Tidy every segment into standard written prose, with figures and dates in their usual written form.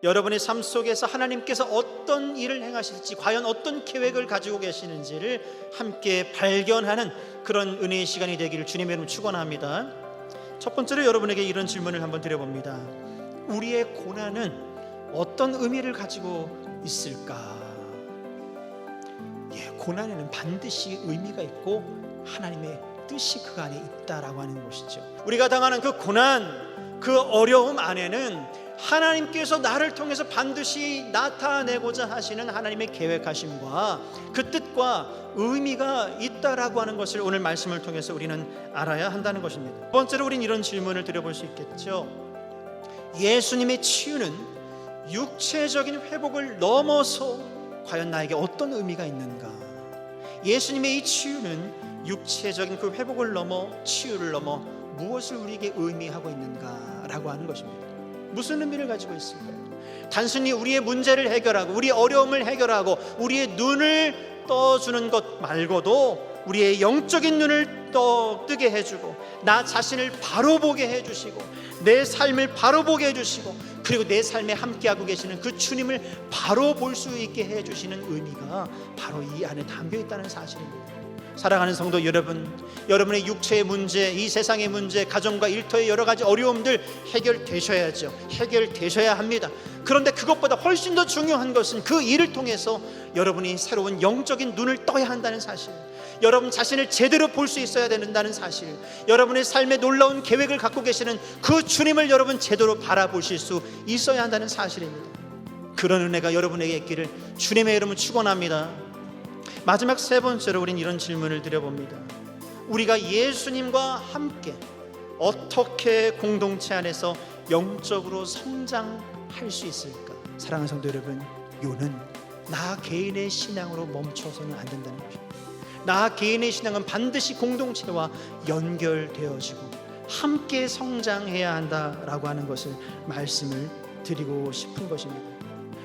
여러분의 삶 속에서 하나님께서 어떤 일을 행하실지, 과연 어떤 계획을 가지고 계시는지를 함께 발견하는 그런 은혜의 시간이 되기를 주님의 이름으로 축원합니다. 첫 번째로 여러분에게 이런 질문을 한번 드려봅니다. 우리의 고난은 어떤 의미를 가지고 있을까? 고난에는 반드시 의미가 있고 하나님의 뜻이 그 안에 있다라고 하는 것이죠. 우리가 당하는 그 고난, 그 어려움 안에는 하나님께서 나를 통해서 반드시 나타내고자 하시는 하나님의 계획하심과 그 뜻과 의미가 있다라고 하는 것을 오늘 말씀을 통해서 우리는 알아야 한다는 것입니다. 두 번째로 우리는 이런 질문을 드려볼 수 있겠죠. 예수님의 치유는 육체적인 회복을 넘어서 과연 나에게 어떤 의미가 있는가? 예수님의 이 치유는 육체적인 그 회복을 넘어, 치유를 넘어 무엇을 우리에게 의미하고 있는가라고 하는 것입니다. 무슨 의미를 가지고 있을까요? 단순히 우리의 문제를 해결하고 우리의 어려움을 해결하고 우리의 눈을 떠주는 것 말고도 우리의 영적인 눈을 뜨게 해주고 나 자신을 바로 보게 해주시고 내 삶을 바로 보게 해주시고 그리고 내 삶에 함께하고 계시는 그 주님을 바로 볼 수 있게 해주시는 의미가 바로 이 안에 담겨 있다는 사실입니다. 사랑하는 성도 여러분, 여러분의 육체의 문제, 이 세상의 문제, 가정과 일터의 여러 가지 어려움들 해결되셔야죠. 해결되셔야 합니다. 그런데 그것보다 훨씬 더 중요한 것은 그 일을 통해서 여러분이 새로운 영적인 눈을 떠야 한다는 사실, 여러분 자신을 제대로 볼 수 있어야 된다는 사실, 여러분의 삶에 놀라운 계획을 갖고 계시는 그 주님을 여러분 제대로 바라보실 수 있어야 한다는 사실입니다. 그런 은혜가 여러분에게 있기를 주님의 이름으로 축원합니다. 마지막 세 번째로 우린 이런 질문을 드려봅니다. 우리가 예수님과 함께 어떻게 공동체 안에서 영적으로 성장할 수 있을까? 사랑하는 성도 여러분, 요는 나 개인의 신앙으로 멈춰서는 안 된다는 것입니다. 나 개인의 신앙은 반드시 공동체와 연결되어지고 함께 성장해야 한다라고 하는 것을 말씀을 드리고 싶은 것입니다.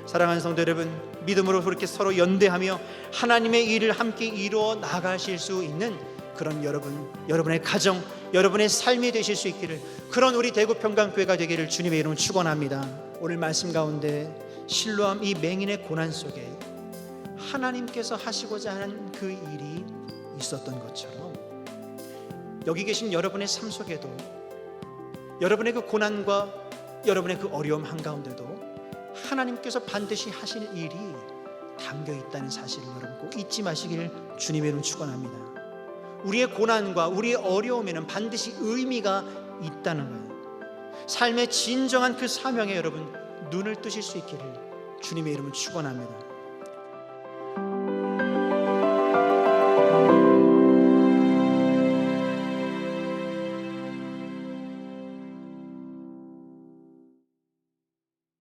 사랑하는 성도 여러분, 믿음으로 그렇게 서로 연대하며 하나님의 일을 함께 이루어 나가실 수 있는 그런 여러분의 가정, 여러분의 삶이 되실 수 있기를, 그런 우리 대구 평강교회가 되기를 주님의 이름으로 축원합니다. 오늘 말씀 가운데 실로암 이 맹인의 고난 속에 하나님께서 하시고자 하는 그 일이 있었던 것처럼 여기 계신 여러분의 삶 속에도 여러분의 그 고난과 여러분의 그 어려움 한가운데도 하나님께서 반드시 하실 일이 담겨 있다는 사실을 여러분 꼭 잊지 마시길 주님의 이름으로 축원합니다. 우리의 고난과 우리의 어려움에는 반드시 의미가 있다는 거예요. 삶의 진정한 그 사명에 여러분 눈을 뜨실 수 있기를 주님의 이름으로 축원합니다.